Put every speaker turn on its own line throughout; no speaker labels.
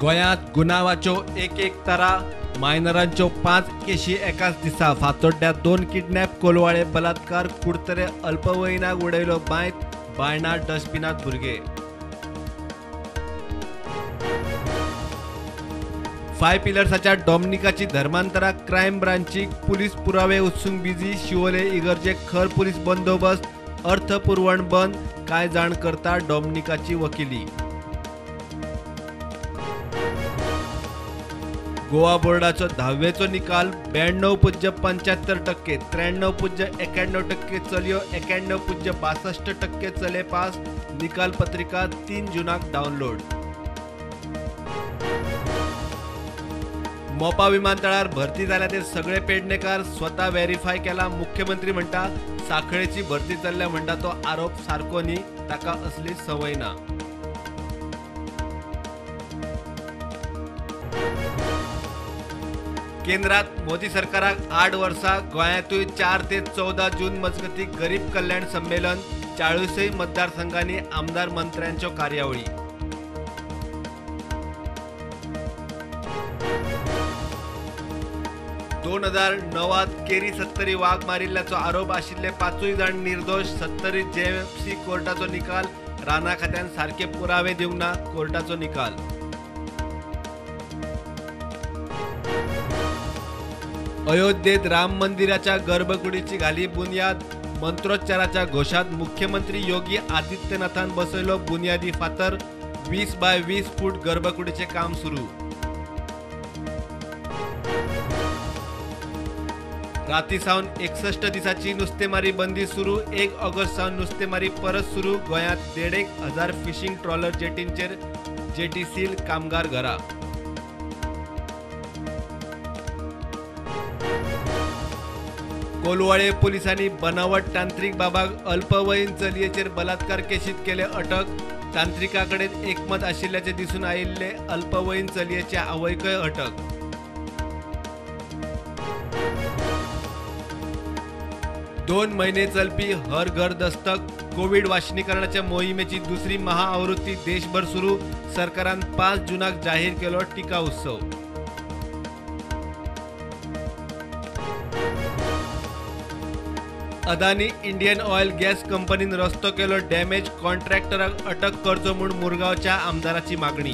गोंयांत गुन्हावाच्यो एक तरा मायनरांच्यो 5 केशी एकाच दिसा फातोड्ड्यात 2 किडनॅप कोलवाळे बलात्कार कुडतरे अल्पवयीनाक उडयलो बायणा डस्टबिनात भुरगे 5 पिलर्साच्या डॉमिनिकाची धर्मांतराक क्रायम ब्रांचीक पुलीस पुरावे उत्सूंक बिजी शिवोले इगर्जेक खर पुलीस बंदोबस्त अर्थ पुरवण बंद काय जाण करता डॉमिनिकाची वकिली। गोवा बोर्डाचो 10वेचो निकाल 92.75%, 93.91% चलयो, 91.62% चले पास। निकाल पत्रिका 3 जूनाक डावनलोड। मोपा विमानतळार भरती जाल्या ते सगळे पेडणेकार स्वता व्हेरीफाय केला। मुख्यमंत्री म्हणटा साखळेची भरती चल्ल्या म्हणटा तो आरोप सारको न्ही, ताका असली संवय ना। केंद्रात मोदी सरकाराक 8 वर्सां, गोंयांतूय 4 ते 14 जून मजगती गरीब कल्याण संमेलन, 40 मतदारसंघांनी आमदार मंत्र्यांच्यो कार्यावळी। दोन 2009 केरी 70 वाघ मारिल्ल्याचो आरोप आशिल्ले 5 जाण निर्दोष। 70 जेएफसी कोर्टाचो निकाल, राणा खात्यान सारखे पुरावे दिवंक ना, कोर्टाचो निकाल। अयोध्येत राम मंदिराच्या गर्भकुडीची घाली बुनियाद, मंत्रोच्चाराच्या घोषात मुख्यमंत्री योगी आदित्यनाथान बसयलो बुनियादी फातर। 20 बाय 20 फूट गर्भकुडीचे काम सुरू। राती सावन 61 दिसाची नुस्तेमारी बंदी सुरू। 1 ऑगस्ट सावन नुस्तेमारी परत सुरू। गोंयांत 1,500 फिशिंग ट्रॉलर जेटींचेर जेटी सील, कामगार घरा। कोलवाळे पोलिसांनी बनावट तांत्रिक बाबाक अल्पवयीन चलयेचेर बलात्कार केशीत केले अटक। तांत्रिकाकडेन एकमत आशिल्ल्याचे दिसून आयिल्ले अल्पवयीन चलयेच्या आवयकय अटक। दोन महिने चलपी हर घर दस्तक कोविड वाशिनीकरणाच्या मोहिमेची दुसरी महाआवृत्ती देशभर सुरू। सरकारान 5 जूनाक जाहीर केलो टिका उत्सव। अदानी इंडियन ऑयल गॅस कंपनीन रस्तो केलो डॅमेज, कॉन्ट्रॅक्टराक अटक करचो म्हूण मुरगांवच्या आमदाराची मागणी।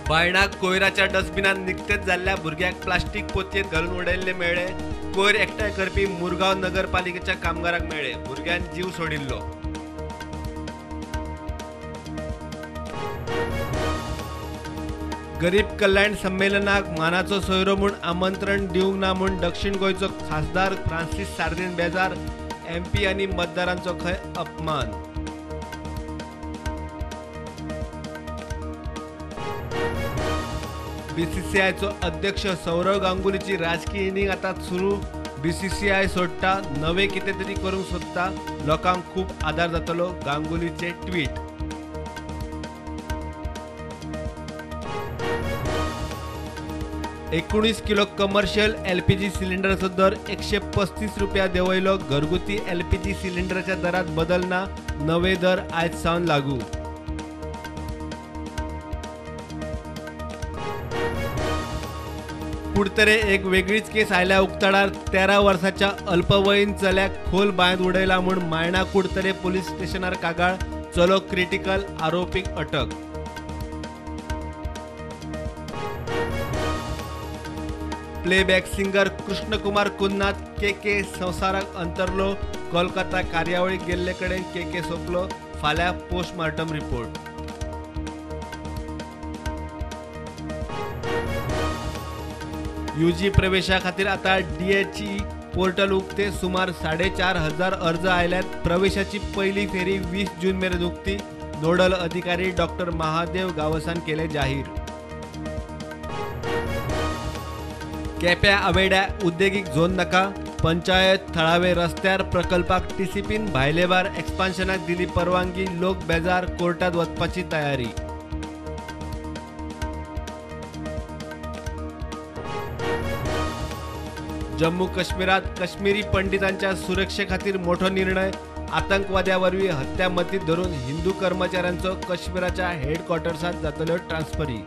बायणाक कोयराच्या डस्टबिनात निकतेच जाल्ल्या भुरग्याक प्लास्टीक पोतयेत घालून उडयल्ले मेळ्ळे। कोयर एकठांय करपी मुरगांव नगरपालिकेच्या कामगाराक मेळ्ळे, भुरग्यान जीव सोडिल्लो। गरीब कल्याण संमेलनाक मानाचो सोयरो म्हूण आमंत्रण दिवंक ना म्हूण दक्षिण गोंयचो खासदार फ्रांसीस सार्दिन बेजार। MP आनी मतदारांचो खंय अपमान। BCCIचो अध्यक्ष सौरव गांगुलीची राजकीय इनिंग आतां सुरू। BCCI सोडटा, नवे कितें तरी करूंक सोदता, लोकांक खूब आदार जातलो, गांगुलीचे ट्वीट। $19 किलो कमर्शियल LPG सिलिंडराचो दर ₹135 देंवयलो। घरगुती LPG सिलिंडराच्या दरात बदल ना, नवे दर आयज सावन लागू। कुडतरे एक वेगळीच केस आयल्या उक्ताडार। 13 वर्साच्या अल्पवयीन चल्याक खोल बांयत उडयला म्हूण मायणा कुडतरे पोलीस स्टेशनार कागाळ। चलो क्रिटिकल, आरोपीक अटक। Playback singer Krishnakumar Kunnath KK संवसाराक अंतरलो। कोलकाता कार्यावळीक गेल्ले कडेन KK सोंपलो। फाल्यां पोस्टमार्टम रिपोर्ट। UG प्रवेशा खातीर आतां DHE पोर्टल उक्ते। सुमार 4,500 अर्ज आयल्यात। प्रवेशाची पहिली फेरी 20 जून मेरेन उक्ती। नोडल अधिकारी डॉ. महादेव गावसान केले जाहीर। केप्यां आवेड्या उद्देगीक झोन नाका, पंचायत थळावे रस्त्यार प्रकल्पाक TCPन भायलेबार एक्सपान्शनाक दिली परवानगी। लोक बेजार, कोर्टात वचपाची तयारी। जम्मू काश्मीरात काश्मीरी पंडितांच्या सुरक्षे खातीर मोठो निर्णय. आतंकवाद्यावरवी हत्या मतीत धरून हिंदू कर्मचाऱ्यांचो काश्मीराच्या हेडक्वार्टर्सात जातलो ट्रान्सफरी.